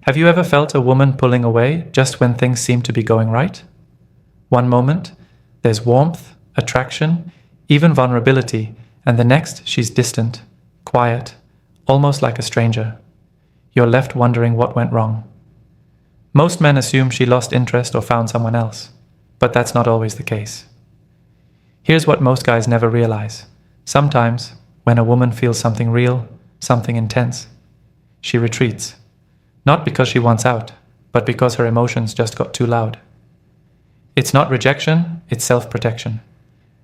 Have you ever felt a woman pulling away just when things seem to be going right? One moment, there's warmth, attraction, even vulnerability, and the next, she's distant, quiet, almost like a stranger. You're left wondering what went wrong. Most men assume she lost interest or found someone else, but that's not always the case. Here's what most guys never realize. Sometimes, when a woman feels something real, something intense, she retreats. Not because she wants out, but because her emotions just got too loud. It's not rejection, it's self-protection,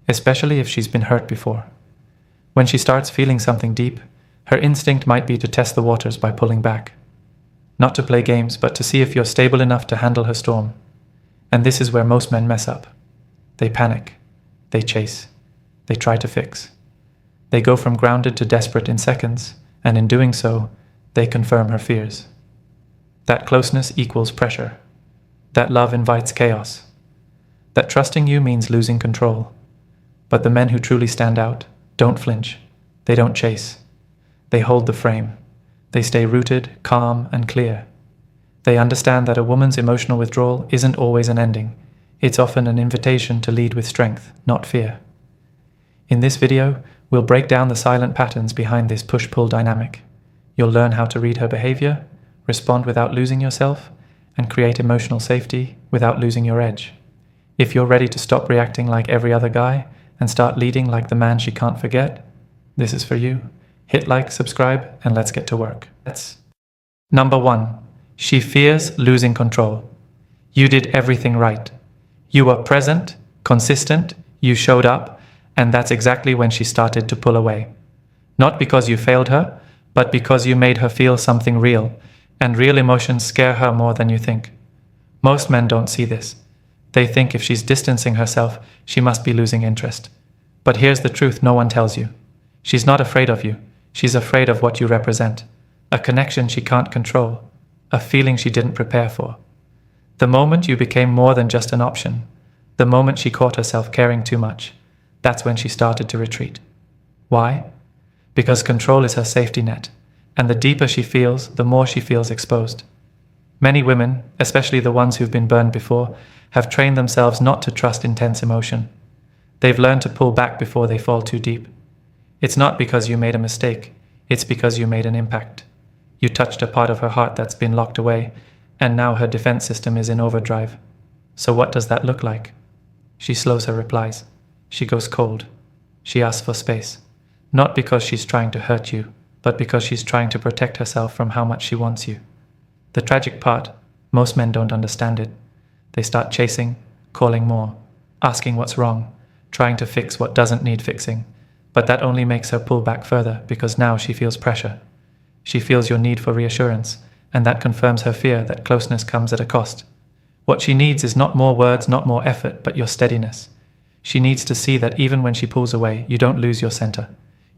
especially if she's been hurt before. When she starts feeling something deep, her instinct might be to test the waters by pulling back. Not to play games, but to see if you're stable enough to handle her storm. And this is where most men mess up. They panic. They chase. They try to fix. They go from grounded to desperate in seconds, and in doing so, they confirm her fears. That closeness equals pressure. That love invites chaos. That trusting you means losing control. But the men who truly stand out don't flinch. They don't chase. They hold the frame. They stay rooted, calm, and clear. They understand that a woman's emotional withdrawal isn't always an ending. It's often an invitation to lead with strength, not fear. In this video, we'll break down the silent patterns behind this push-pull dynamic. You'll learn how to read her behavior, respond without losing yourself, and create emotional safety without losing your edge. If you're ready to stop reacting like every other guy and start leading like the man she can't forget, this is for you. Hit like, subscribe, and let's get to work. Number 1. She fears losing control. You did everything right. You were present, consistent, you showed up, and that's exactly when she started to pull away. Not because you failed her, but because you made her feel something real, and real emotions scare her more than you think. Most men don't see this. They think if she's distancing herself, she must be losing interest. But here's the truth no one tells you. She's not afraid of you. She's afraid of what you represent. A connection she can't control. A feeling she didn't prepare for. The moment you became more than just an option, the moment she caught herself caring too much, that's when she started to retreat. Why? Because control is her safety net. And the deeper she feels, the more she feels exposed. Many women, especially the ones who've been burned before, have trained themselves not to trust intense emotion. They've learned to pull back before they fall too deep. It's not because you made a mistake, it's because you made an impact. You touched a part of her heart that's been locked away, and now her defense system is in overdrive. So what does that look like? She slows her replies. She goes cold. She asks for space. Not because she's trying to hurt you, but because she's trying to protect herself from how much she wants you. The tragic part, most men don't understand it. They start chasing, calling more, asking what's wrong, trying to fix what doesn't need fixing. But that only makes her pull back further because now she feels pressure. She feels your need for reassurance, and that confirms her fear that closeness comes at a cost. What she needs is not more words, not more effort, but your steadiness. She needs to see that even when she pulls away, you don't lose your center.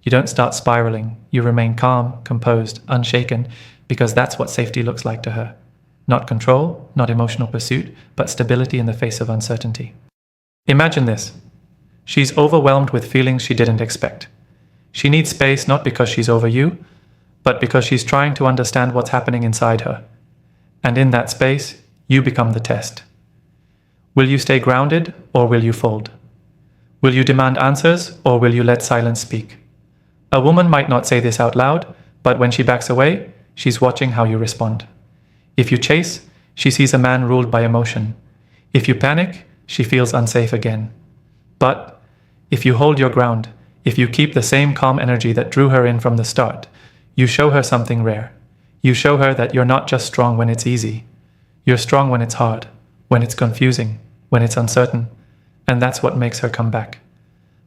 You don't start spiraling. You remain calm, composed, unshaken, because that's what safety looks like to her. Not control, not emotional pursuit, but stability in the face of uncertainty. Imagine this. She's overwhelmed with feelings she didn't expect. She needs space not because she's over you, but because she's trying to understand what's happening inside her. And in that space, you become the test. Will you stay grounded, or will you fold? Will you demand answers, or will you let silence speak? A woman might not say this out loud, but when she backs away, she's watching how you respond. If you chase, she sees a man ruled by emotion. If you panic, she feels unsafe again. But if you hold your ground, if you keep the same calm energy that drew her in from the start, you show her something rare. You show her that you're not just strong when it's easy. You're strong when it's hard, when it's confusing, when it's uncertain. And that's what makes her come back.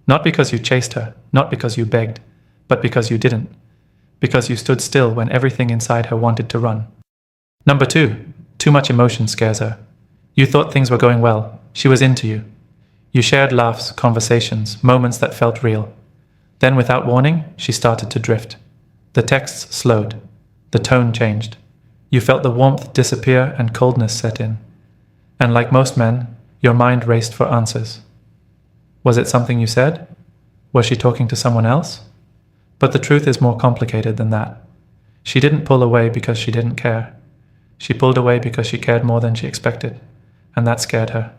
Not because you chased her, not because you begged, but because you didn't. Because you stood still when everything inside her wanted to run. Number 2, too much emotion scares her. You thought things were going well. She was into you. You shared laughs, conversations, moments that felt real. Then without warning, she started to drift. The texts slowed. The tone changed. You felt the warmth disappear and coldness set in. And like most men, your mind raced for answers. Was it something you said? Was she talking to someone else? But the truth is more complicated than that. She didn't pull away because she didn't care. She pulled away because she cared more than she expected, and that scared her.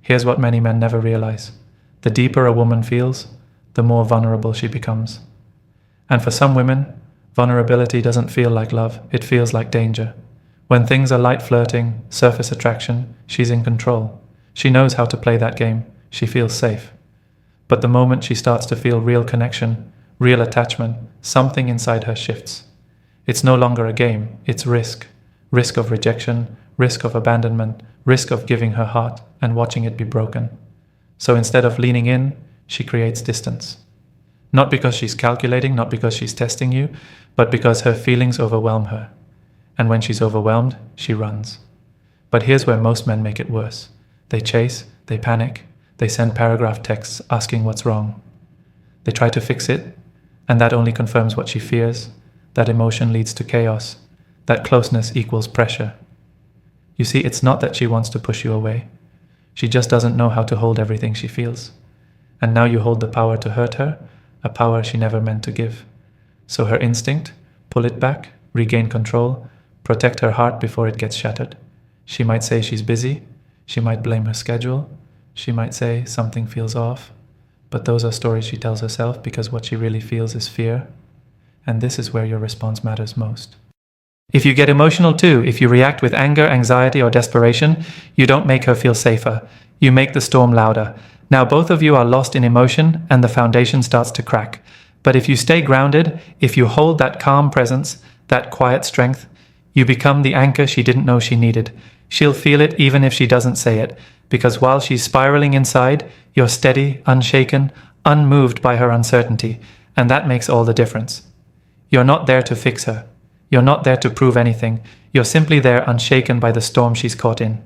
Here's what many men never realize. The deeper a woman feels, the more vulnerable she becomes. And for some women, vulnerability doesn't feel like love, it feels like danger. When things are light flirting, surface attraction, she's in control. She knows how to play that game. She feels safe. But the moment she starts to feel real connection, real attachment, something inside her shifts. It's no longer a game, it's risk. Risk of rejection, risk of abandonment, risk of giving her heart and watching it be broken. So instead of leaning in, she creates distance. Not because she's calculating, not because she's testing you, but because her feelings overwhelm her. And when she's overwhelmed, she runs. But here's where most men make it worse. They chase, they panic, they send paragraph texts asking what's wrong. They try to fix it, and that only confirms what she fears. That emotion leads to chaos. That closeness equals pressure. You see, it's not that she wants to push you away. She just doesn't know how to hold everything she feels. And now you hold the power to hurt her, a power she never meant to give. So her instinct, pull it back, regain control, protect her heart before it gets shattered. She might say she's busy, she might blame her schedule, she might say something feels off, but those are stories she tells herself because what she really feels is fear. And this is where your response matters most. If you get emotional too, if you react with anger, anxiety, or desperation, you don't make her feel safer. You make the storm louder. Now both of you are lost in emotion and the foundation starts to crack. But if you stay grounded, if you hold that calm presence, that quiet strength, you become the anchor she didn't know she needed. She'll feel it even if she doesn't say it, because while she's spiraling inside, you're steady, unshaken, unmoved by her uncertainty, and that makes all the difference. You're not there to fix her. You're not there to prove anything. You're simply there unshaken by the storm she's caught in.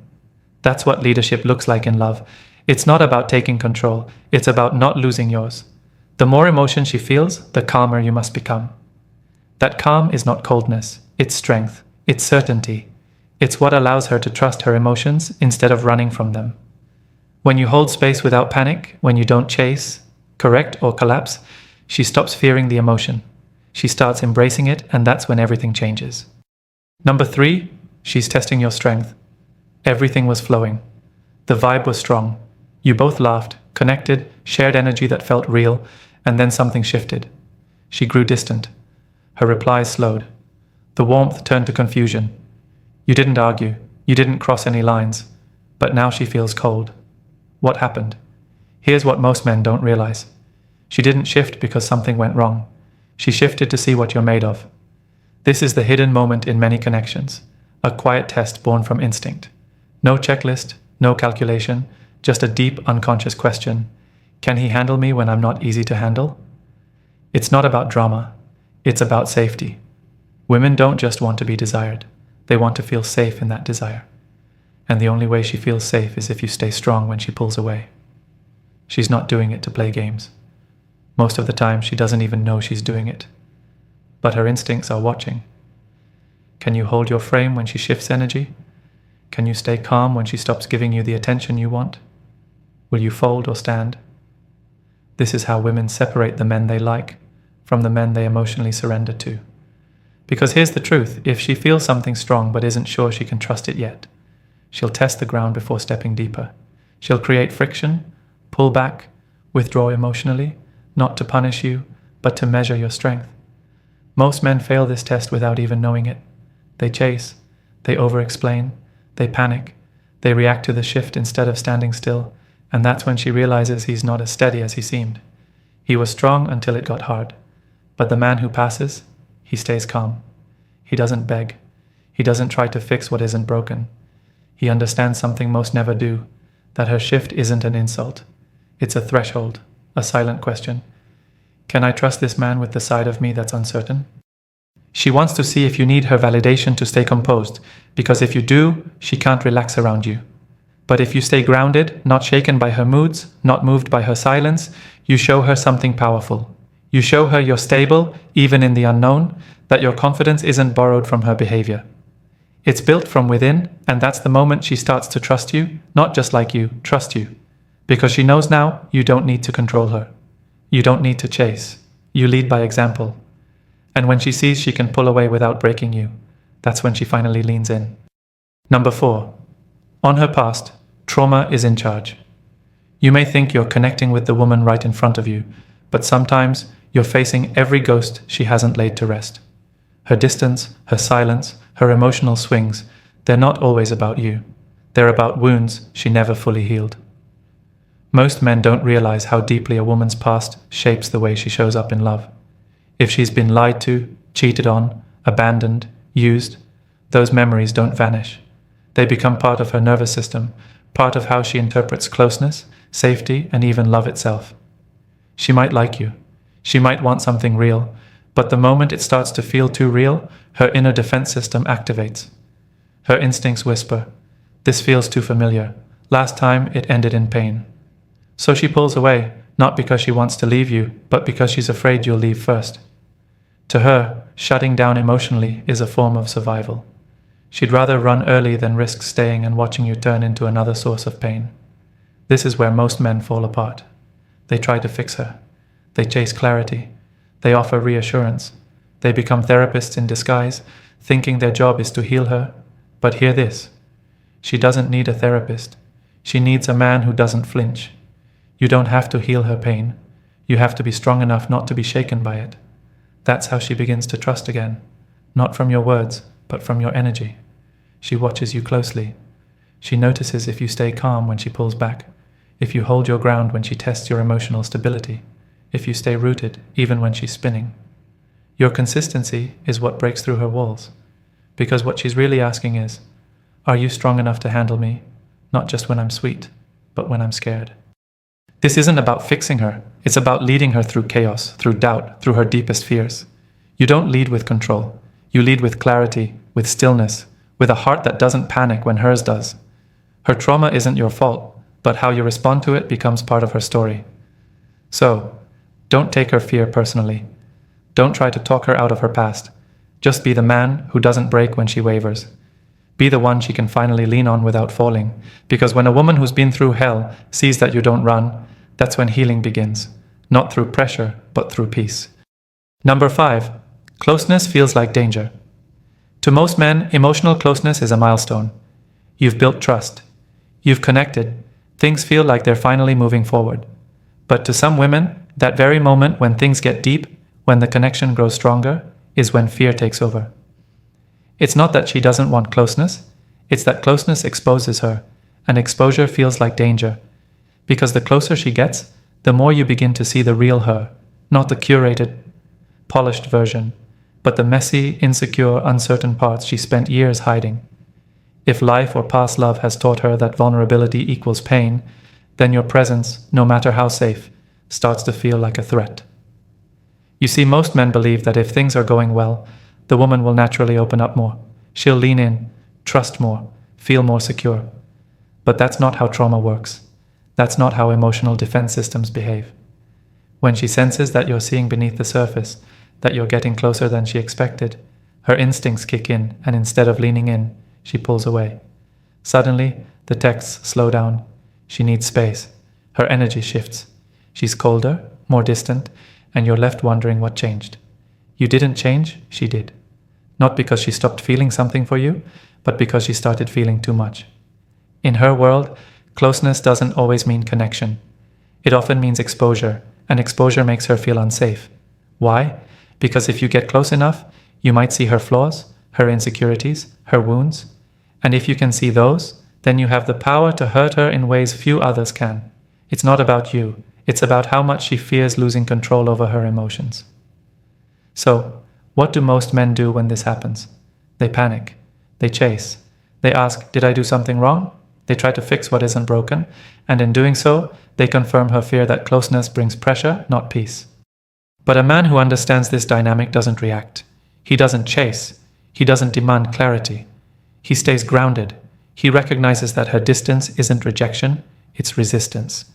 That's what leadership looks like in love. It's not about taking control. It's about not losing yours. The more emotion she feels, the calmer you must become. That calm is not coldness. It's strength. It's certainty. It's what allows her to trust her emotions instead of running from them. When you hold space without panic, when you don't chase, correct, or collapse, she stops fearing the emotion. She starts embracing it, and that's when everything changes. Number 3, she's testing your strength. Everything was flowing. The vibe was strong. You both laughed, connected, shared energy that felt real, and then something shifted. She grew distant. Her replies slowed. The warmth turned to confusion. You didn't argue. You didn't cross any lines. But now she feels cold. What happened? Here's what most men don't realize. She didn't shift because something went wrong. She shifted to see what you're made of. This is the hidden moment in many connections, a quiet test born from instinct. No checklist, no calculation, just a deep unconscious question. Can he handle me when I'm not easy to handle? It's not about drama. It's about safety. Women don't just want to be desired. They want to feel safe in that desire. And the only way she feels safe is if you stay strong when she pulls away. She's not doing it to play games. Most of the time, she doesn't even know she's doing it. But her instincts are watching. Can you hold your frame when she shifts energy? Can you stay calm when she stops giving you the attention you want? Will you fold or stand? This is how women separate the men they like from the men they emotionally surrender to. Because here's the truth, if she feels something strong but isn't sure she can trust it yet, she'll test the ground before stepping deeper. She'll create friction, pull back, withdraw emotionally, not to punish you, but to measure your strength. Most men fail this test without even knowing it. They chase, they over-explain, they panic, they react to the shift instead of standing still, and that's when she realizes he's not as steady as he seemed. He was strong until it got hard. But the man who passes, he stays calm. He doesn't beg. He doesn't try to fix what isn't broken. He understands something most never do, that her shift isn't an insult. It's a threshold, a silent question. Can I trust this man with the side of me that's uncertain? She wants to see if you need her validation to stay composed, because if you do, she can't relax around you. But if you stay grounded, not shaken by her moods, not moved by her silence, you show her something powerful. You show her you're stable, even in the unknown, that your confidence isn't borrowed from her behavior. It's built from within, and that's the moment she starts to trust you, not just like you, trust you. Because she knows now you don't need to control her. You don't need to chase. You lead by example. And when she sees she can pull away without breaking you, that's when she finally leans in. Number 4. On her past, trauma is in charge. You may think you're connecting with the woman right in front of you, but sometimes you're facing every ghost she hasn't laid to rest. Her distance, her silence, her emotional swings, they're not always about you. They're about wounds she never fully healed. Most men don't realize how deeply a woman's past shapes the way she shows up in love. If she's been lied to, cheated on, abandoned, used, those memories don't vanish. They become part of her nervous system, part of how she interprets closeness, safety, and even love itself. She might like you. She might want something real, but the moment it starts to feel too real, her inner defense system activates. Her instincts whisper, "This feels too familiar. Last time it ended in pain." So she pulls away, not because she wants to leave you, but because she's afraid you'll leave first. To her, shutting down emotionally is a form of survival. She'd rather run early than risk staying and watching you turn into another source of pain. This is where most men fall apart. They try to fix her. They chase clarity. They offer reassurance. They become therapists in disguise, thinking their job is to heal her. But hear this. She doesn't need a therapist. She needs a man who doesn't flinch. You don't have to heal her pain. You have to be strong enough not to be shaken by it. That's how she begins to trust again. Not from your words, but from your energy. She watches you closely. She notices if you stay calm when she pulls back, if you hold your ground when she tests your emotional stability, if you stay rooted even when she's spinning. Your consistency is what breaks through her walls. Because what she's really asking is, are you strong enough to handle me? Not just when I'm sweet, but when I'm scared. This isn't about fixing her. It's about leading her through chaos, through doubt, through her deepest fears. You don't lead with control. You lead with clarity, with stillness, with a heart that doesn't panic when hers does. Her trauma isn't your fault, but how you respond to it becomes part of her story. So, don't take her fear personally. Don't try to talk her out of her past. Just be the man who doesn't break when she wavers. Be the one she can finally lean on without falling, because when a woman who's been through hell sees that you don't run, that's when healing begins, not through pressure, but through peace. Number 5, closeness feels like danger. To most men, emotional closeness is a milestone. You've built trust. You've connected. Things feel like they're finally moving forward. But to some women, that very moment when things get deep, when the connection grows stronger, is when fear takes over. It's not that she doesn't want closeness, it's that closeness exposes her, and exposure feels like danger. Because the closer she gets, the more you begin to see the real her, not the curated, polished version, but the messy, insecure, uncertain parts she spent years hiding. If life or past love has taught her that vulnerability equals pain, then your presence, no matter how safe, starts to feel like a threat. You see, most men believe that if things are going well, the woman will naturally open up more. She'll lean in, trust more, feel more secure. But that's not how trauma works. That's not how emotional defense systems behave. When she senses that you're seeing beneath the surface, that you're getting closer than she expected, her instincts kick in, and instead of leaning in, she pulls away. Suddenly, the texts slow down. She needs space. Her energy shifts. She's colder, more distant, and you're left wondering what changed. You didn't change, she did. Not because she stopped feeling something for you, but because she started feeling too much. In her world, closeness doesn't always mean connection. It often means exposure, and exposure makes her feel unsafe. Why? Because if you get close enough, you might see her flaws, her insecurities, her wounds. And if you can see those, then you have the power to hurt her in ways few others can. It's not about you. It's about how much she fears losing control over her emotions. So, what do most men do when this happens? They panic. They chase. They ask, did I do something wrong? They try to fix what isn't broken, and in doing so, they confirm her fear that closeness brings pressure, not peace. But a man who understands this dynamic doesn't react. He doesn't chase. He doesn't demand clarity. He stays grounded. He recognizes that her distance isn't rejection, it's resistance.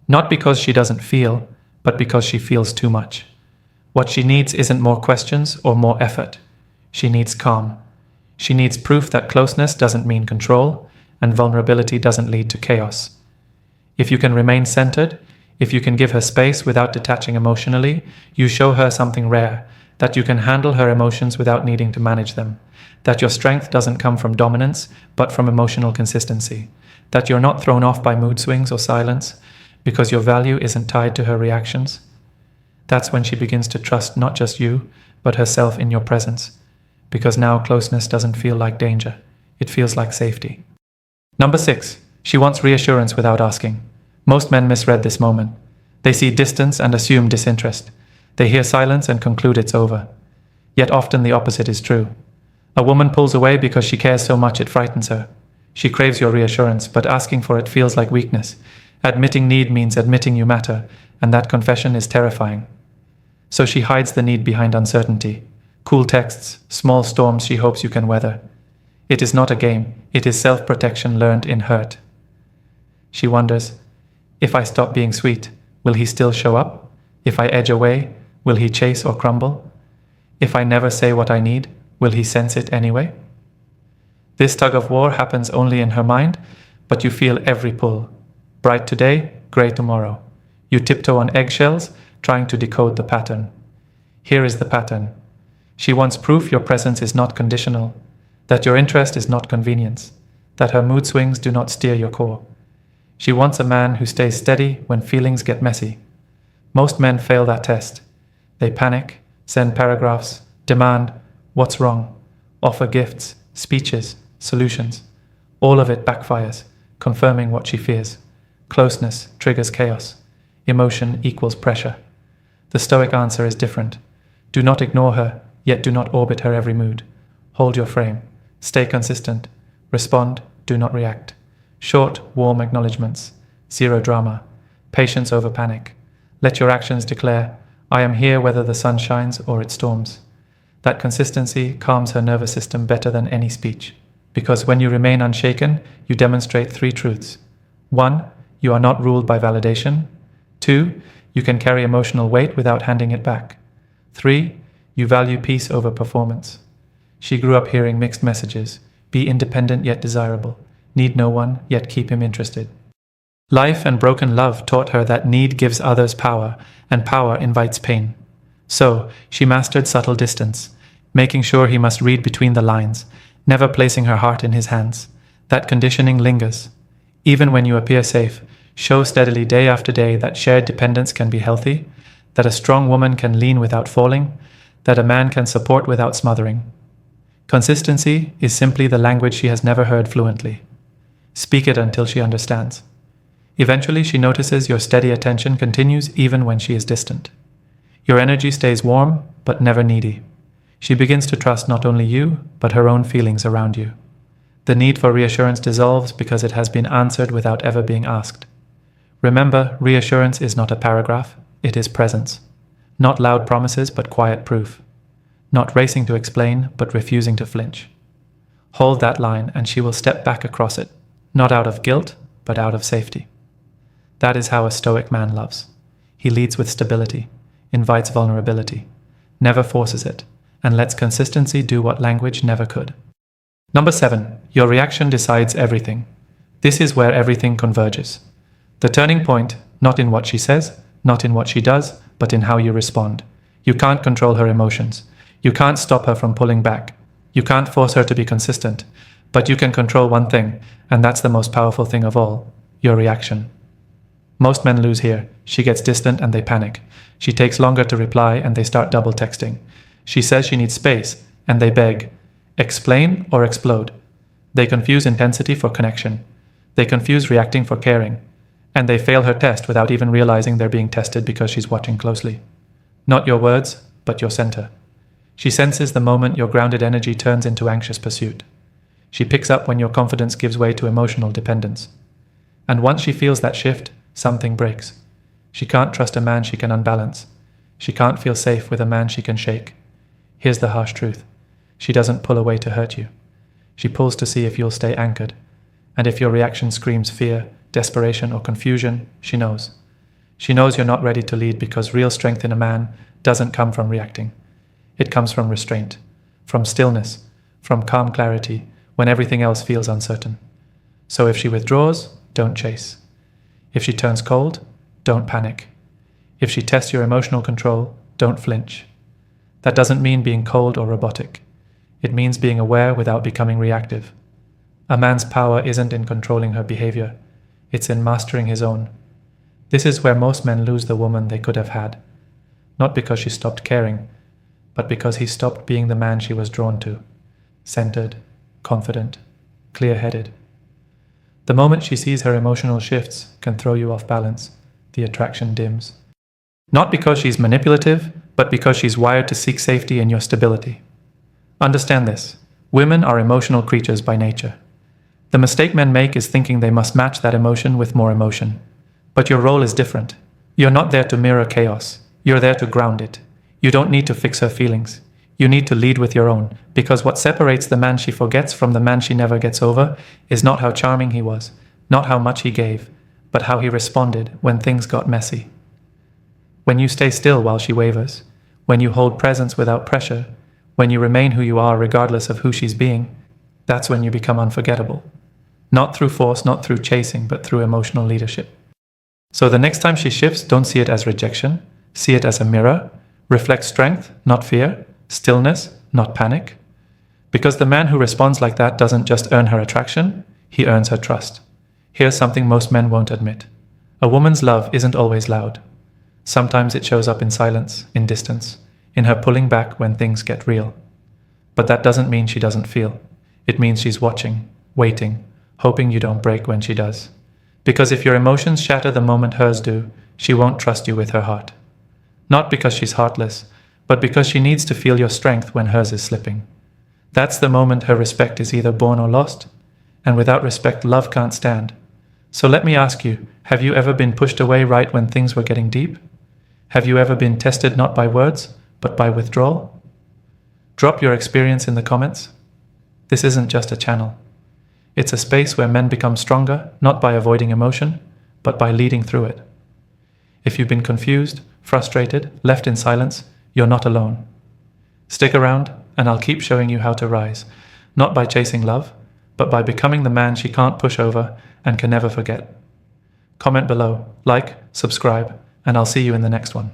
Not because she doesn't feel, but because she feels too much. What she needs isn't more questions or more effort. She needs calm. She needs proof that closeness doesn't mean control, and vulnerability doesn't lead to chaos. If you can remain centered, if you can give her space without detaching emotionally, you show her something rare, that you can handle her emotions without needing to manage them, that your strength doesn't come from dominance, but from emotional consistency, that you're not thrown off by mood swings or silence because your value isn't tied to her reactions. That's when she begins to trust not just you, but herself in your presence, because now closeness doesn't feel like danger, it feels like safety. Number 6, she wants reassurance without asking. Most men misread this moment. They see distance and assume disinterest. They hear silence and conclude it's over. Yet often the opposite is true. A woman pulls away because she cares so much it frightens her. She craves your reassurance, but asking for it feels like weakness. Admitting need means admitting you matter, and that confession is terrifying. So she hides the need behind uncertainty. Cool texts, small storms she hopes you can weather. It is not a game, it is self-protection learned in hurt. She wonders, if I stop being sweet, will he still show up? If I edge away, will he chase or crumble? If I never say what I need, will he sense it anyway? This tug of war happens only in her mind, but you feel every pull. Bright today, grey tomorrow. You tiptoe on eggshells, trying to decode the pattern. Here is the pattern. She wants proof your presence is not conditional, that your interest is not convenience, that her mood swings do not steer your core. She wants a man who stays steady when feelings get messy. Most men fail that test. They panic, send paragraphs, demand, what's wrong, offer gifts, speeches, solutions. All of it backfires, confirming what she fears. Closeness triggers chaos. Emotion equals pressure. The Stoic answer is different. Do not ignore her, yet do not orbit her every mood. Hold your frame. Stay consistent. Respond, do not react. Short, warm acknowledgements. Zero drama. Patience over panic. Let your actions declare, I am here whether the sun shines or it storms. That consistency calms her nervous system better than any speech. Because when you remain unshaken, you demonstrate 3 truths. 1, you are not ruled by validation. 2, you can carry emotional weight without handing it back. 3, you value peace over performance. She grew up hearing mixed messages. Be independent yet desirable. Need no one, yet keep him interested. Life and broken love taught her that need gives others power, and power invites pain. So, she mastered subtle distance, making sure he must read between the lines, never placing her heart in his hands. That conditioning lingers. Even when you appear safe, show steadily day after day that shared dependence can be healthy, that a strong woman can lean without falling, that a man can support without smothering. Consistency is simply the language she has never heard fluently. Speak it until she understands. Eventually, she notices your steady attention continues even when she is distant. Your energy stays warm, but never needy. She begins to trust not only you, but her own feelings around you. The need for reassurance dissolves because it has been answered without ever being asked. Remember, reassurance is not a paragraph, it is presence. Not loud promises, but quiet proof. Not racing to explain, but refusing to flinch. Hold that line and she will step back across it, not out of guilt, but out of safety. That is how a Stoic man loves. He leads with stability, invites vulnerability, never forces it, and lets consistency do what language never could. Number 7, your reaction decides everything. This is where everything converges. The turning point, not in what she says, not in what she does, but in how you respond. You can't control her emotions. You can't stop her from pulling back. You can't force her to be consistent. But you can control one thing, and that's the most powerful thing of all, your reaction. Most men lose here. She gets distant and they panic. She takes longer to reply and they start double texting. She says she needs space and they beg. Explain or explode. They confuse intensity for connection. They confuse reacting for caring. And they fail her test without even realizing they're being tested because she's watching closely. Not your words, but your center. She senses the moment your grounded energy turns into anxious pursuit. She picks up when your confidence gives way to emotional dependence. And once she feels that shift, something breaks. She can't trust a man she can unbalance. She can't feel safe with a man she can shake. Here's the harsh truth. She doesn't pull away to hurt you. She pulls to see if you'll stay anchored. And if your reaction screams fear, desperation, or confusion, she knows. She knows you're not ready to lead because real strength in a man doesn't come from reacting. It comes from restraint, from stillness, from calm clarity when everything else feels uncertain. So if she withdraws, don't chase. If she turns cold, don't panic. If she tests your emotional control, don't flinch. That doesn't mean being cold or robotic. It means being aware without becoming reactive. A man's power isn't in controlling her behavior. It's in mastering his own. This is where most men lose the woman they could have had. Not because she stopped caring, but because he stopped being the man she was drawn to. Centered, confident, clear-headed. The moment she sees her emotional shifts can throw you off balance. The attraction dims. Not because she's manipulative, but because she's wired to seek safety in your stability. Understand this. Women are emotional creatures by nature. The mistake men make is thinking they must match that emotion with more emotion. But your role is different. You're not there to mirror chaos. You're there to ground it. You don't need to fix her feelings. You need to lead with your own, because what separates the man she forgets from the man she never gets over is not how charming he was, not how much he gave, but how he responded when things got messy. When you stay still while she wavers, when you hold presence without pressure, when you remain who you are regardless of who she's being, that's when you become unforgettable. Not through force, not through chasing, but through emotional leadership. So the next time she shifts, don't see it as rejection. See it as a mirror. Reflect strength, not fear. Stillness, not panic. Because the man who responds like that doesn't just earn her attraction, he earns her trust. Here's something most men won't admit. A woman's love isn't always loud. Sometimes it shows up in silence, in distance, in her pulling back when things get real. But that doesn't mean she doesn't feel. It means she's watching, waiting, hoping you don't break when she does. Because if your emotions shatter the moment hers do, she won't trust you with her heart. Not because she's heartless, but because she needs to feel your strength when hers is slipping. That's the moment her respect is either born or lost, and without respect, love can't stand. So let me ask you, have you ever been pushed away right when things were getting deep? Have you ever been tested not by words, but by withdrawal? Drop your experience in the comments. This isn't just a channel. It's a space where men become stronger, not by avoiding emotion, but by leading through it. If you've been confused, frustrated, left in silence, you're not alone. Stick around, and I'll keep showing you how to rise, not by chasing love, but by becoming the man she can't push over and can never forget. Comment below, like, subscribe, and I'll see you in the next one.